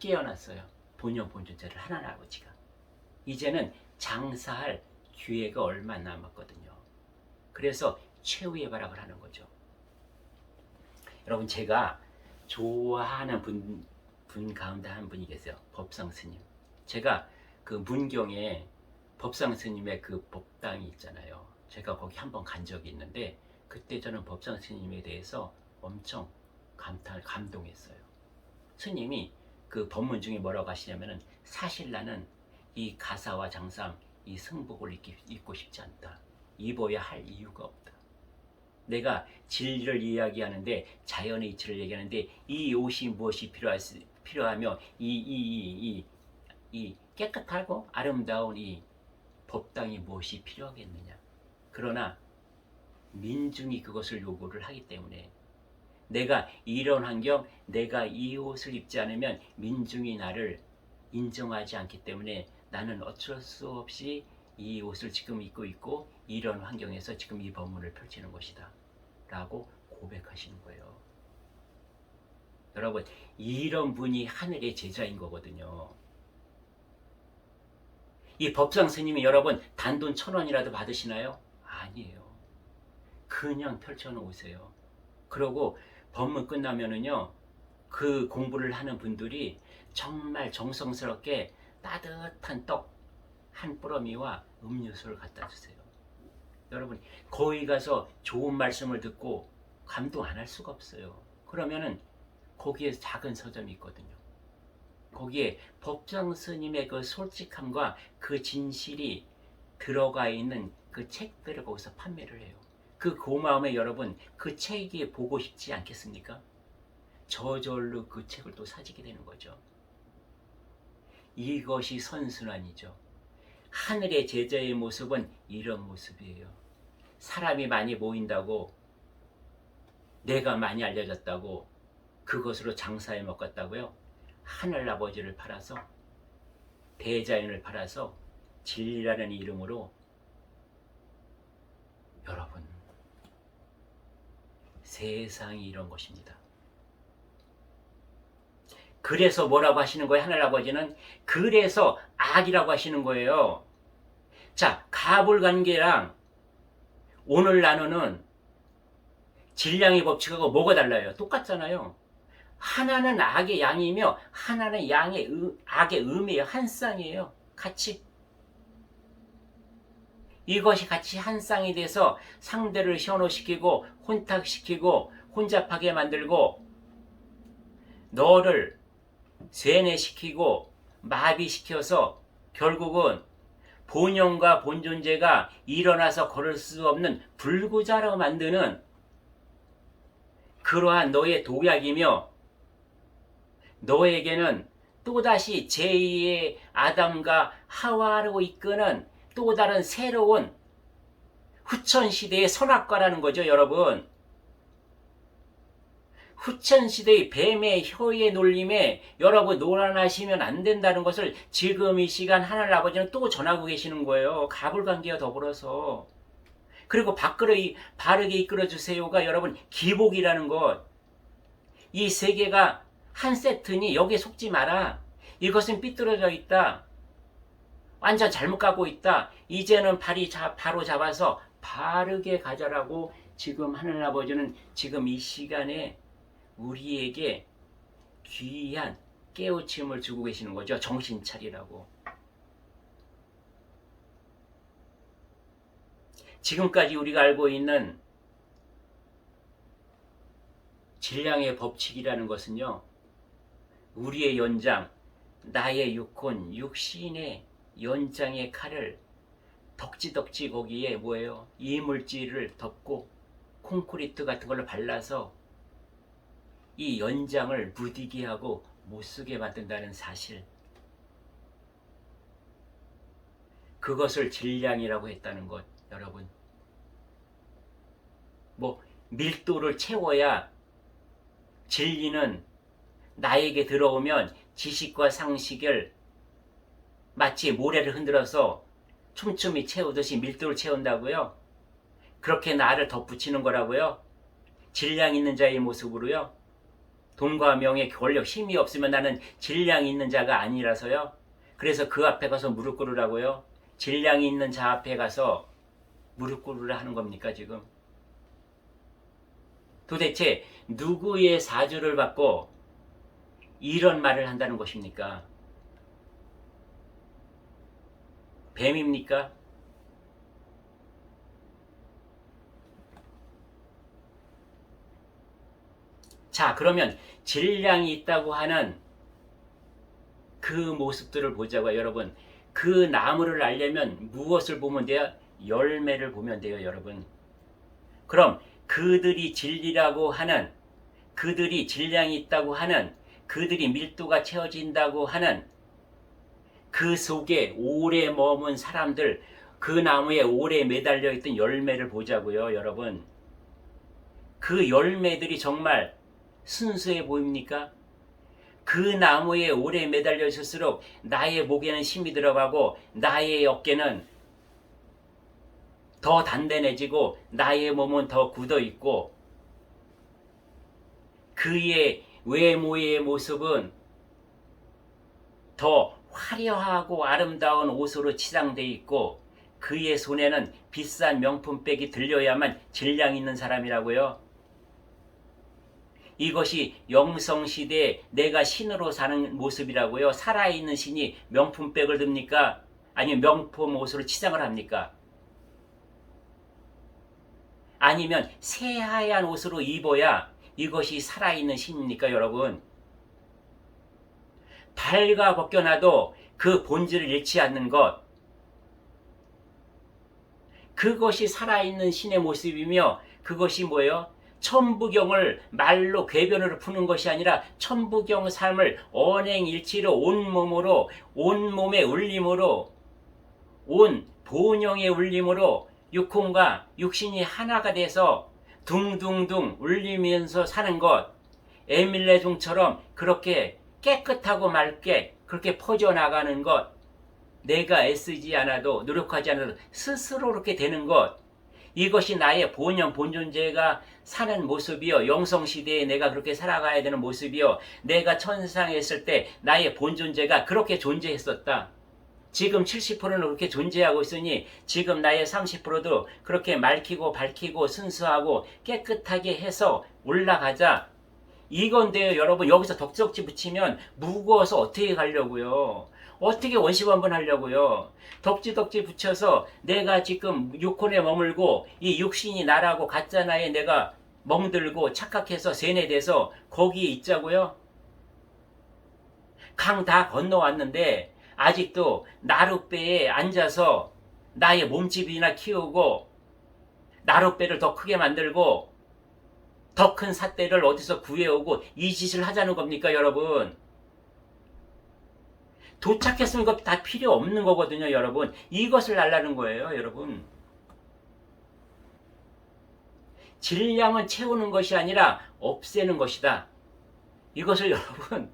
깨어났어요. 본영 본존자를 하나님 아버지가. 이제는 장사할 기회가 얼마 안 남았거든요. 그래서 최후의 발악을 하는 거죠. 여러분, 제가 좋아하는 분 가운데 한 분이 계세요. 법상 스님. 제가 그 문경에 법상 스님의 그 법당이 있잖아요. 제가 거기 한번 간 적이 있는데 그때 저는 법상 스님에 대해서 엄청 감동했어요. 스님이 그 법문 중에 뭐라고 하시냐면은, 사실 나는 이 가사와 장삼 이 승복을 입고 싶지 않다. 입어야 할 이유가 없다. 내가 진리를 이야기하는데, 자연의 이치를 얘기하는데 이 옷이 무엇이 필요하며 이 깨끗하고 아름다운 이 법당이 무엇이 필요하겠느냐. 그러나 민중이 그것을 요구를 하기 때문에, 내가 이런 환경, 내가 이 옷을 입지 않으면 민중이 나를 인정하지 않기 때문에 나는 어쩔 수 없이 이 옷을 지금 입고 있고 이런 환경에서 지금 이 법문을 펼치는 것이다 라고 고백하시는 거예요. 여러분, 이런 분이 하늘의 제자인 거거든요. 이 법상 스님이 여러분 단돈 1,000원이라도 받으시나요? 아니에요. 그냥 펼쳐놓으세요. 그러고 법문 끝나면은요, 그 공부를 하는 분들이 정말 정성스럽게 따뜻한 떡 한 뿌러미와 음료수를 갖다 주세요. 여러분, 거기 가서 좋은 말씀을 듣고 감동 안 할 수가 없어요. 그러면은 거기에 작은 서점이 있거든요. 거기에 법상 스님의 그 솔직함과 그 진실이 들어가 있는 그 책들을 거기서 판매를 해요. 그 고마움에 여러분, 그 책이 보고 싶지 않겠습니까? 저절로 그 책을 또 사지게 되는 거죠. 이것이 선순환이죠. 하늘의 제자의 모습은 이런 모습이에요. 사람이 많이 모인다고, 내가 많이 알려졌다고 그것으로 장사해 먹었다고요? 하늘 아버지를 팔아서, 대자연을 팔아서 진리라는 이름으로, 여러분, 세상이 이런 것입니다. 그래서 뭐라고 하시는 거예요? 하늘 아버지는 그래서 악이라고 하시는 거예요. 자, 가불관계랑 오늘 나누는 질량의 법칙하고 뭐가 달라요? 똑같잖아요. 하나는 악의 양이며 하나는 악의 음이에요. 한 쌍이에요. 같이. 이것이 같이 한 쌍이 돼서 상대를 현혹시키고 혼탁시키고 혼잡하게 만들고 너를 쇠뇌시키고 마비시켜서 결국은 본영과 본존재가 일어나서 걸을 수 없는 불구자로 만드는 그러한 너의 도약이며, 너에게는 또다시 제2의 아담과 하와로 이끄는 또 다른 새로운 후천시대의 선악과라는 거죠. 여러분, 후천시대의 뱀의 혀의 놀림에 여러분 놀아나시면 안 된다는 것을 지금 이 시간 하늘 아버지는 또 전하고 계시는 거예요. 가불관계와 더불어서. 그리고 바르게 이끌어주세요가 여러분 기복이라는 것. 이 세 개가 한 세트니 여기에 속지 마라. 이것은 삐뚤어져 있다. 완전 잘못 가고 있다. 이제는 바로 잡아서 바르게 가자라고 지금 하늘 아버지는 지금 이 시간에 우리에게 귀한 깨우침을 주고 계시는 거죠. 정신 차리라고. 지금까지 우리가 알고 있는 질량의 법칙이라는 것은요, 우리의 연장, 나의 육혼, 육신의 연장의 칼을 덕지덕지 거기에 뭐예요? 이물질을 덮고 콘크리트 같은 걸로 발라서 이 연장을 무디게 하고 못쓰게 만든다는 사실, 그것을 질량이라고 했다는 것. 여러분, 밀도를 채워야 진리는 나에게 들어오면 지식과 상식을 마치 모래를 흔들어서 촘촘히 채우듯이 밀도를 채운다고요? 그렇게 나를 덧붙이는 거라고요? 질량 있는 자의 모습으로요? 돈과 명예, 권력, 힘이 없으면 나는 질량이 있는 자가 아니라서요. 그래서 그 앞에 가서 무릎 꿇으라고요. 질량이 있는 자 앞에 가서 무릎 꿇으라 하는 겁니까 지금? 도대체 누구의 사주를 받고 이런 말을 한다는 것입니까? 뱀입니까? 자, 그러면 질량이 있다고 하는 그 모습들을 보자고요, 여러분. 그 나무를 알려면 무엇을 보면 돼요? 열매를 보면 돼요, 여러분. 그럼 그들이 진리라고 하는, 그들이 질량이 있다고 하는, 그들이 밀도가 채워진다고 하는 그 속에 오래 머문 사람들, 그 나무에 오래 매달려 있던 열매를 보자고요, 여러분. 그 열매들이 정말 순수해 보입니까? 그 나무에 오래 매달려 있을수록 나의 목에는 힘이 들어가고 나의 어깨는 더 단단해지고 나의 몸은 더 굳어 있고 그의 외모의 모습은 더 화려하고 아름다운 옷으로 치장되어 있고 그의 손에는 비싼 명품백이 들려야만 질량 있는 사람이라고요. 이것이 영성시대에 내가 신으로 사는 모습이라고요. 살아있는 신이 명품백을 듭니까? 아니면 명품 옷으로 치장을 합니까? 아니면 새하얀 옷으로 입어야 이것이 살아있는 신입니까, 여러분? 발가 벗겨나도 그 본질을 잃지 않는 것, 그것이 살아있는 신의 모습이며 그것이 뭐예요? 천부경을 말로 궤변으로 푸는 것이 아니라 천부경 삶을 언행일치로 온몸으로, 온몸의 울림으로, 온 본영의 울림으로 육혼과 육신이 하나가 돼서 둥둥둥 울리면서 사는 것, 에밀레종처럼 그렇게 깨끗하고 맑게 그렇게 퍼져나가는 것, 내가 애쓰지 않아도 노력하지 않아도 스스로 그렇게 되는 것, 이것이 나의 본연 본존재가 사는 모습이요. 영성시대에 내가 그렇게 살아가야 되는 모습이요. 내가 천상에 있을 때 나의 본존재가 그렇게 존재했었다. 지금 70%는 그렇게 존재하고 있으니 지금 나의 30%도 그렇게 맑히고 밝히고 순수하고 깨끗하게 해서 올라가자. 이건데요, 여러분. 여기서 덕적지 붙이면 무거워서 어떻게 가려고요? 어떻게 원시원분 하려고요? 덕지 붙여서 내가 지금 육혼에 머물고 이 육신이 나라고 가짜나에 내가 멍들고 착각해서 세뇌돼서 거기에 있자고요? 강 다 건너왔는데 아직도 나룻배에 앉아서 나의 몸집이나 키우고 나룻배를 더 크게 만들고 더 큰 삿대를 어디서 구해오고 이 짓을 하자는 겁니까, 여러분? 도착했으면 이거 다 필요 없는 거거든요, 여러분. 이것을 알라는 거예요, 여러분. 질량은 채우는 것이 아니라 없애는 것이다. 이것을 여러분,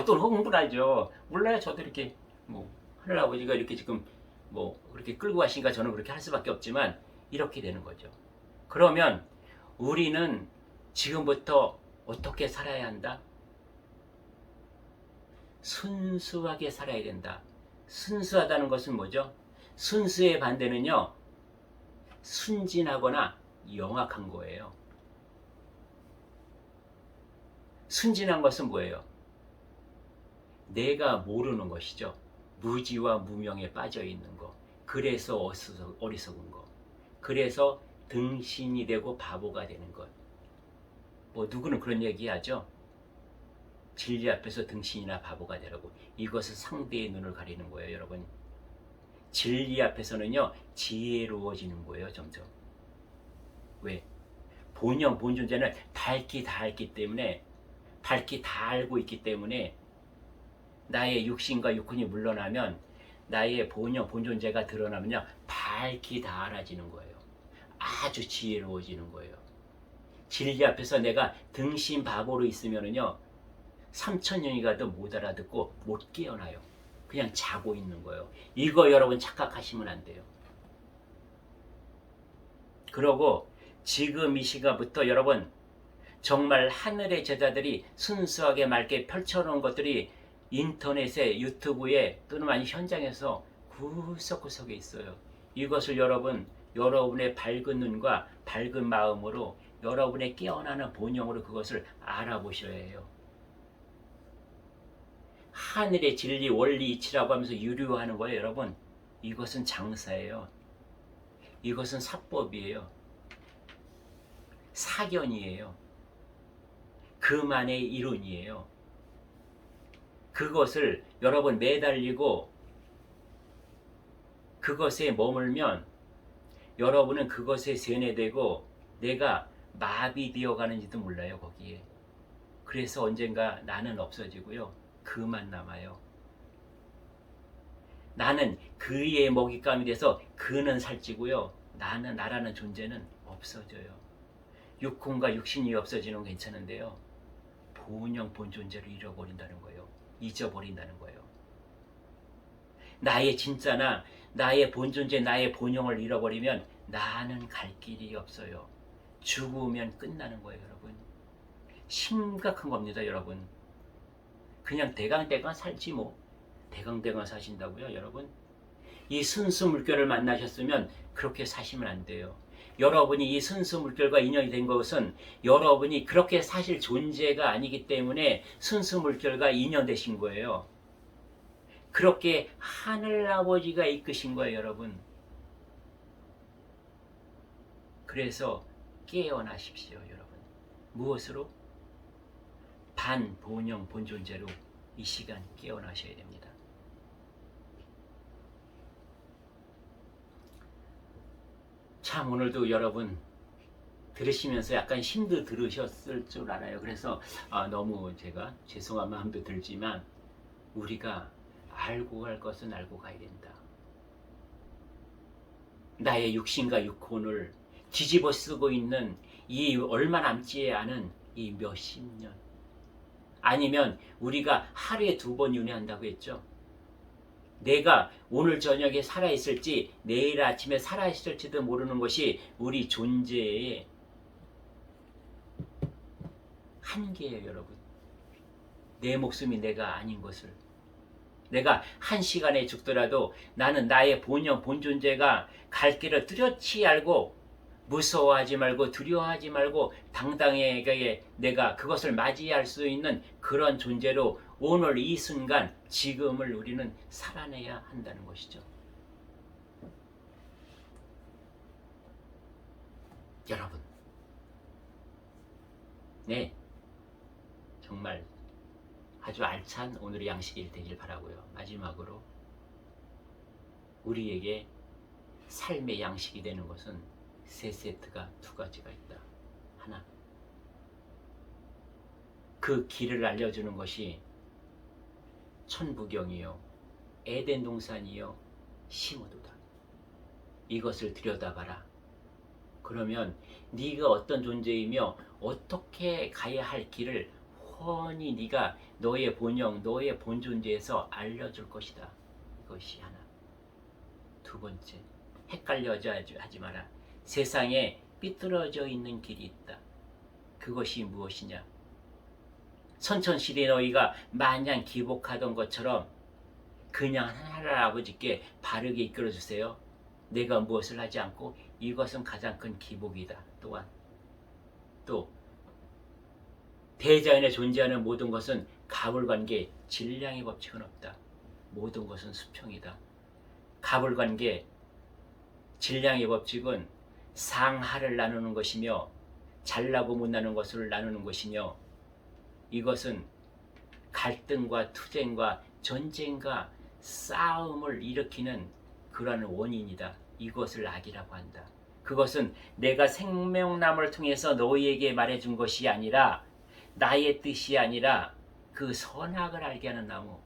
또 흥분 하죠. 몰라요, 저도 이렇게 하려고 이거 이렇게 지금 그렇게 끌고 가시니까 저는 그렇게 할 수밖에 없지만 이렇게 되는 거죠. 그러면 우리는 지금부터 어떻게 살아야 한다? 순수하게 살아야 된다. 순수하다는 것은 뭐죠? 순수의 반대는요, 순진하거나 영악한 거예요. 순진한 것은 뭐예요? 내가 모르는 것이죠. 무지와 무명에 빠져 있는 거. 그래서 어리석은 거. 그래서 등신이 되고 바보가 되는 것. 누구는 그런 얘기 하죠. 진리 앞에서 등신이나 바보가 되라고. 이것은 상대의 눈을 가리는 거예요, 여러분. 진리 앞에서는요, 지혜로워지는 거예요, 점점. 왜? 본영, 본존재는 밝히 다 알기 때문에, 밝히 다 알고 있기 때문에 나의 육신과 육혼이 물러나면 나의 본영, 본존재가 드러나면요, 밝히 다 알아지는 거예요. 아주 지혜로워지는 거예요. 진리 앞에서 내가 등신 바보로 있으면은요, 3000년이 가도 못 알아듣고 못 깨어나요. 그냥 자고 있는 거예요. 이거 여러분 착각하시면 안 돼요. 그러고 지금 이 시간부터 여러분 정말 하늘의 제자들이 순수하게 맑게 펼쳐놓은 것들이 인터넷에 유튜브에 또는 아니 현장에서 구석구석에 있어요. 이것을 여러분의 밝은 눈과 밝은 마음으로 여러분의 깨어나는 본영으로 그것을 알아보셔야 해요. 하늘의 진리 원리 이치라고 하면서 유료하는 거예요. 여러분, 이것은 장사예요. 이것은 사법이에요. 사견이에요. 그만의 이론이에요. 그것을 여러분 매달리고 그것에 머물면 여러분은 그것에 세뇌되고 내가 마비되어 가는지도 몰라요. 거기에. 그래서 언젠가 나는 없어지고요. 그만 남아요. 나는 그의 먹잇감이 돼서 그는 살찌고요. 나라는 존재는 없어져요. 육혼과 육신이 없어지는 건 괜찮은데요. 본영 본존재를 잃어버린다는 거예요. 잊어버린다는 거예요. 나의 진짜나 나의 본존재, 나의 본영을 잃어버리면 나는 갈 길이 없어요. 죽으면 끝나는 거예요, 여러분. 심각한 겁니다, 여러분. 그냥 대강대강 살지 뭐. 대강대강 사신다고요, 여러분? 이 순수 물결을 만나셨으면 그렇게 사시면 안 돼요. 여러분이 이 순수 물결과 인연이 된 것은 여러분이 그렇게 사실 존재가 아니기 때문에 순수 물결과 인연되신 거예요. 그렇게 하늘아버지가 이끄신 거예요, 여러분. 그래서 깨어나십시오, 여러분. 무엇으로? 반본영 본존재로 이 시간 깨어나셔야 됩니다. 참 오늘도 여러분 들으시면서 약간 힘도 들으셨을 줄 알아요. 그래서 너무 제가 죄송한 마음도 들지만 우리가 알고 갈 것은 알고 가야 된다. 나의 육신과 육혼을 뒤집어 쓰고 있는 이 얼마 남지 않은 이 몇십 년, 아니면 우리가 하루에 2번 윤회한다고 했죠. 내가 오늘 저녁에 살아있을지 내일 아침에 살아있을지도 모르는 것이 우리 존재의 한계예요, 여러분. 내 목숨이 내가 아닌 것을. 내가 1시간에 죽더라도 나는 나의 본영, 본존재가 갈 길을 뚜렷이 알고 무서워하지 말고 두려워하지 말고 당당하게 내가 그것을 맞이할 수 있는 그런 존재로 오늘 이 순간 지금을 우리는 살아내야 한다는 것이죠. 여러분, 네, 정말 아주 알찬 오늘의 양식이 되길 바라고요. 마지막으로 우리에게 삶의 양식이 되는 것은 3세트가 2가지가 있다. 하나, 그 길을 알려주는 것이 천부경이요, 에덴 동산이요, 심어도다. 이것을 들여다봐라. 그러면 네가 어떤 존재이며 어떻게 가야 할 길을 훤히 네가 너의 본영, 너의 본존재에서 알려줄 것이다. 이것이 하나. 2번째, 헷갈려 하지 마라. 세상에 삐뚤어져 있는 길이 있다. 그것이 무엇이냐? 선천시대 너희가 마냥 기복하던 것처럼 그냥 하나님 아버지께 바르게 이끌어주세요. 내가 무엇을 하지 않고, 이것은 가장 큰 기복이다. 또한 또 대자연에 존재하는 모든 것은 가불관계, 질량의 법칙은 없다. 모든 것은 수평이다. 가불관계, 질량의 법칙은 상하를 나누는 것이며 잘나고 못나는 것을 나누는 것이며, 이것은 갈등과 투쟁과 전쟁과 싸움을 일으키는 그러한 원인이다. 이것을 악이라고 한다. 그것은 내가 생명나무를 통해서 너희에게 말해준 것이 아니라, 나의 뜻이 아니라 그 선악을 알게 하는 나무.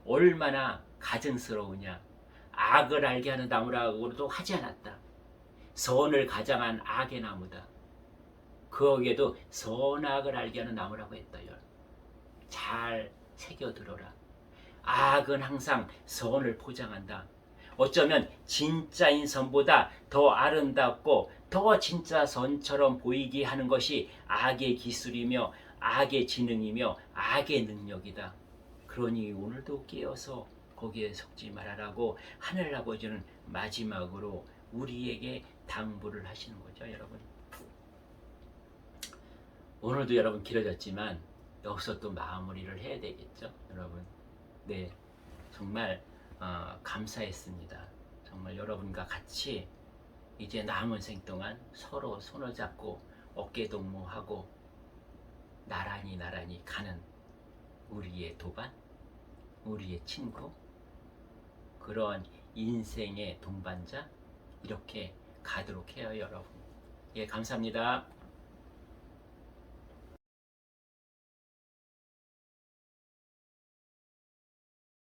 얼마나 가증스러우냐. 악을 알게 하는 나무라고도 하지 않았다. 선을 가장한 악의 나무다. 거기에도 선악을 알게 하는 나무라고 했다. 잘 새겨들어라. 악은 항상 선을 포장한다. 어쩌면 진짜인 선보다 더 아름답고 더 진짜 선처럼 보이게 하는 것이 악의 기술이며 악의 지능이며 악의 능력이다. 그러니 오늘도 깨어서 거기에 속지 말아라고 하늘아버지는 마지막으로 우리에게 당부를 하시는 거죠, 여러분. 오늘도 여러분 길어졌지만 여기서 또 마무리를 해야 되겠죠, 여러분. 네, 정말 감사했습니다. 정말 여러분과 같이 이제 남은 생 동안 서로 손을 잡고 어깨 동무하고 나란히 가는 우리의 도반, 우리의 친구, 그런 인생의 동반자 이렇게 가도록 해요, 여러분. 예, 감사합니다.